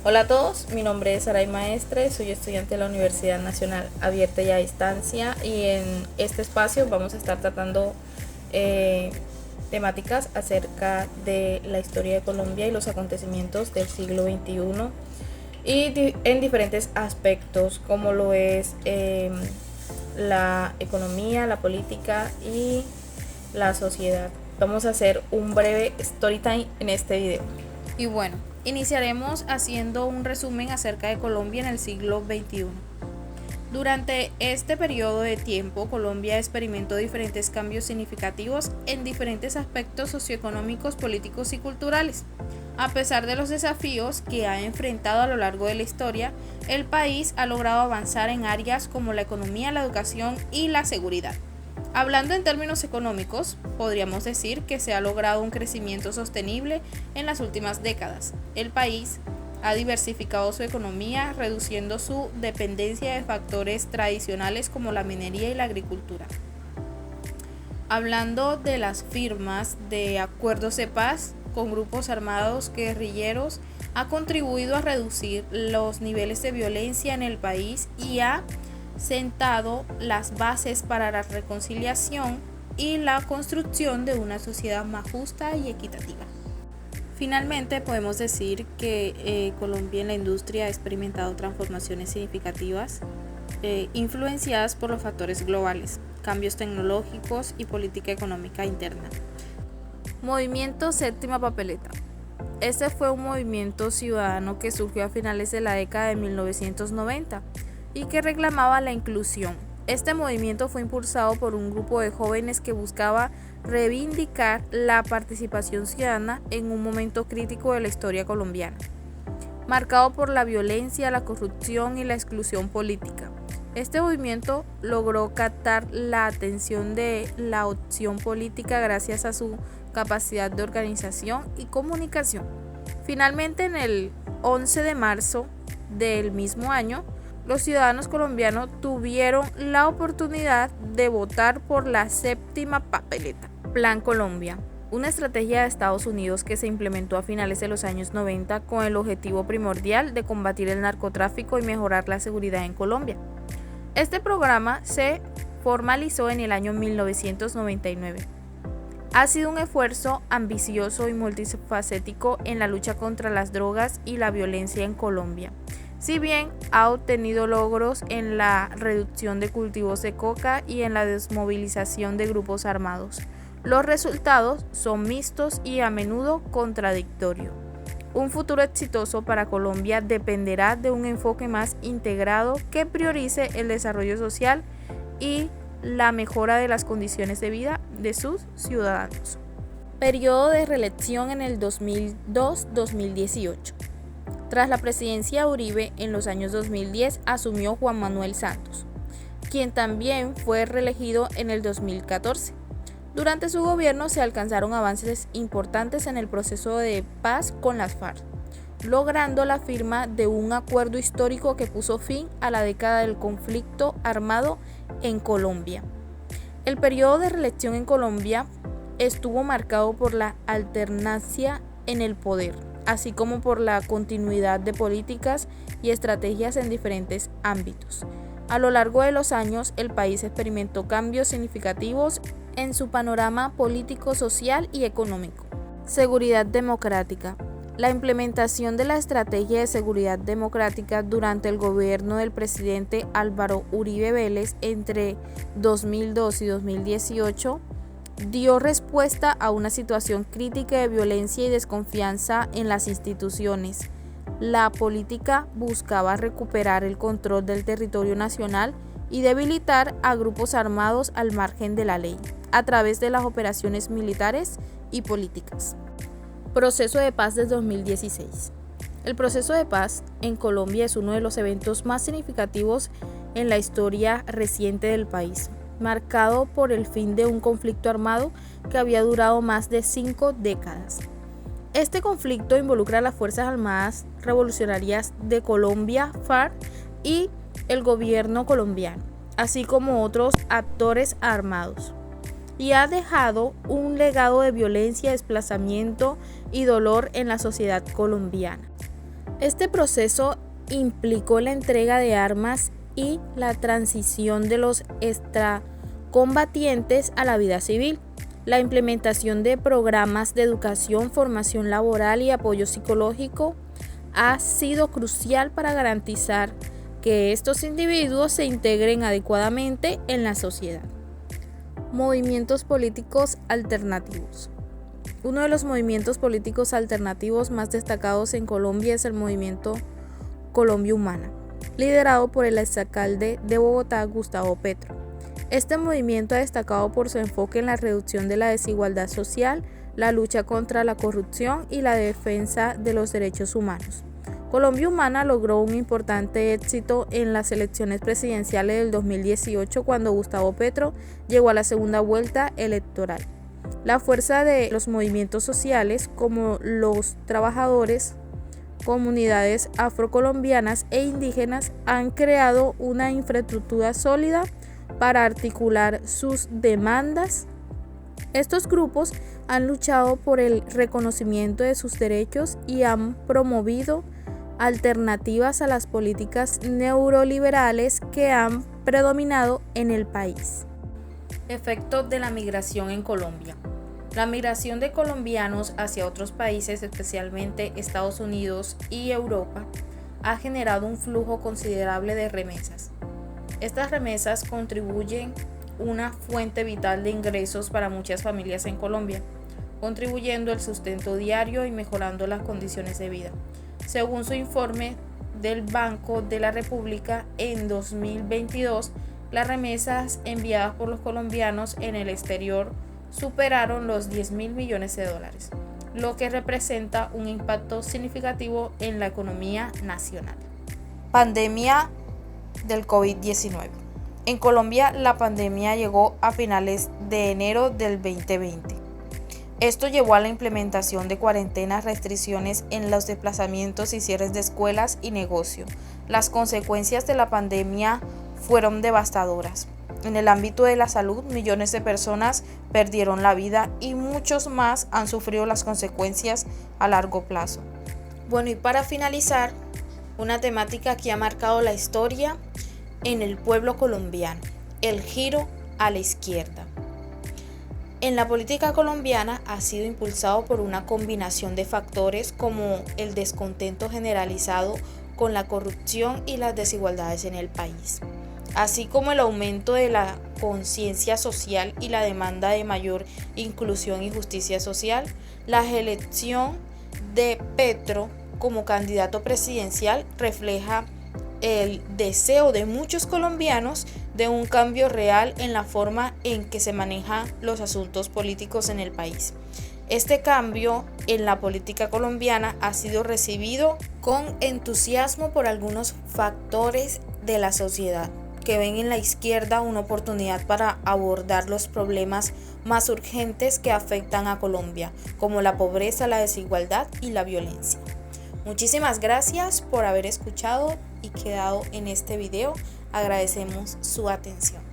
Hola a todos, mi nombre es Saray Maestre, soy estudiante de la Universidad Nacional Abierta y a Distancia y en este espacio vamos a estar tratando temáticas acerca de la historia de Colombia y los acontecimientos del siglo XXI y en diferentes aspectos como lo es la economía, la política y la sociedad. Vamos a hacer un breve story time en este video. Y bueno, iniciaremos haciendo un resumen acerca de Colombia en el siglo XXI. Durante este periodo de tiempo, Colombia experimentó diferentes cambios significativos en diferentes aspectos socioeconómicos, políticos y culturales. A pesar de los desafíos que ha enfrentado a lo largo de la historia, el país ha logrado avanzar en áreas como la economía, la educación y la seguridad. Hablando en términos económicos, podríamos decir que se ha logrado un crecimiento sostenible en las últimas décadas. El país ha diversificado su economía, reduciendo su dependencia de factores tradicionales como la minería y la agricultura. Hablando de las firmas de acuerdos de paz con grupos armados guerrilleros, ha contribuido a reducir los niveles de violencia en el país y ha sentado las bases para la reconciliación y la construcción de una sociedad más justa y equitativa. Finalmente, podemos decir que Colombia en la industria ha experimentado transformaciones significativas influenciadas por los factores globales, cambios tecnológicos y política económica interna. Movimiento Séptima Papeleta. Este fue un movimiento ciudadano que surgió a finales de la década de 1990 y que reclamaba la inclusión. Este movimiento fue impulsado por un grupo de jóvenes que buscaba reivindicar la participación ciudadana en un momento crítico de la historia colombiana, marcado por la violencia, la corrupción y la exclusión política. Este movimiento logró captar la atención de la opción política gracias a su capacidad de organización y comunicación. Finalmente, en el 11 de marzo del mismo año, los ciudadanos colombianos tuvieron la oportunidad de votar por la séptima papeleta. Plan Colombia, una estrategia de Estados Unidos que se implementó a finales de los años 90 con el objetivo primordial de combatir el narcotráfico y mejorar la seguridad en Colombia. Este programa se formalizó en el año 1999. Ha sido un esfuerzo ambicioso y multifacético en la lucha contra las drogas y la violencia en Colombia. Si bien ha obtenido logros en la reducción de cultivos de coca y en la desmovilización de grupos armados, los resultados son mixtos y a menudo contradictorios. Un futuro exitoso para Colombia dependerá de un enfoque más integrado que priorice el desarrollo social y la mejora de las condiciones de vida de sus ciudadanos. Periodo de reelección en el 2002-2018. Tras la presidencia de Uribe en los años 2010 asumió Juan Manuel Santos, quien también fue reelegido en el 2014. Durante su gobierno se alcanzaron avances importantes en el proceso de paz con las FARC, logrando la firma de un acuerdo histórico que puso fin a la década del conflicto armado en Colombia. El periodo de reelección en Colombia estuvo marcado por la alternancia en el poder, así como por la continuidad de políticas y estrategias en diferentes ámbitos. A lo largo de los años, el país experimentó cambios significativos en su panorama político, social y económico. Seguridad democrática. La implementación de la estrategia de seguridad democrática durante el gobierno del presidente Álvaro Uribe Vélez entre 2002 y 2018 dio respuesta a una situación crítica de violencia y desconfianza en las instituciones. La política buscaba recuperar el control del territorio nacional y debilitar a grupos armados al margen de la ley, a través de las operaciones militares y políticas. Proceso de paz desde 2016. El proceso de paz en Colombia es uno de los eventos más significativos en la historia reciente del país, marcado por el fin de un conflicto armado que había durado más de 5 décadas. Este conflicto involucra a las Fuerzas Armadas Revolucionarias de Colombia, FARC, y el gobierno colombiano, así como otros actores armados, y ha dejado un legado de violencia, desplazamiento y dolor en la sociedad colombiana. Este proceso implicó la entrega de armas y la transición de los extracombatientes a la vida civil, la implementación de programas de educación, formación laboral y apoyo psicológico ha sido crucial para garantizar que estos individuos se integren adecuadamente en la sociedad. Movimientos políticos alternativos. Uno de los movimientos políticos alternativos más destacados en Colombia es el movimiento Colombia Humana, liderado por el exalcalde de Bogotá, Gustavo Petro. Este movimiento ha destacado por su enfoque en la reducción de la desigualdad social, la lucha contra la corrupción y la defensa de los derechos humanos. Colombia Humana logró un importante éxito en las elecciones presidenciales del 2018 cuando Gustavo Petro llegó a la segunda vuelta electoral. La fuerza de los movimientos sociales como los trabajadores, comunidades afrocolombianas e indígenas han creado una infraestructura sólida para articular sus demandas. Estos grupos han luchado por el reconocimiento de sus derechos y han promovido alternativas a las políticas neoliberales que han predominado en el país. Efectos de la migración en Colombia. La migración de colombianos hacia otros países, especialmente Estados Unidos y Europa, ha generado un flujo considerable de remesas. Estas remesas contribuyen una fuente vital de ingresos para muchas familias en Colombia, contribuyendo al sustento diario y mejorando las condiciones de vida. Según su informe del Banco de la República, en 2022, las remesas enviadas por los colombianos en el exterior superaron los 10.000 millones de dólares, lo que representa un impacto significativo en la economía nacional. Pandemia del COVID-19. En Colombia, la pandemia llegó a finales de enero del 2020. Esto llevó a la implementación de cuarentenas, restricciones en los desplazamientos y cierres de escuelas y negocios. Las consecuencias de la pandemia fueron devastadoras. En el ámbito de la salud, millones de personas perdieron la vida y muchos más han sufrido las consecuencias a largo plazo. Bueno, y para finalizar, una temática que ha marcado la historia en el pueblo colombiano, el giro a la izquierda. En la política colombiana ha sido impulsado por una combinación de factores como el descontento generalizado con la corrupción y las desigualdades en el país, así como el aumento de la conciencia social y la demanda de mayor inclusión y justicia social. La elección de Petro como candidato presidencial refleja el deseo de muchos colombianos de un cambio real en la forma en que se manejan los asuntos políticos en el país. Este cambio en la política colombiana ha sido recibido con entusiasmo por algunos factores de la sociedad, que ven en la izquierda una oportunidad para abordar los problemas más urgentes que afectan a Colombia, como la pobreza, la desigualdad y la violencia. Muchísimas gracias por haber escuchado y quedado en este video. Agradecemos su atención.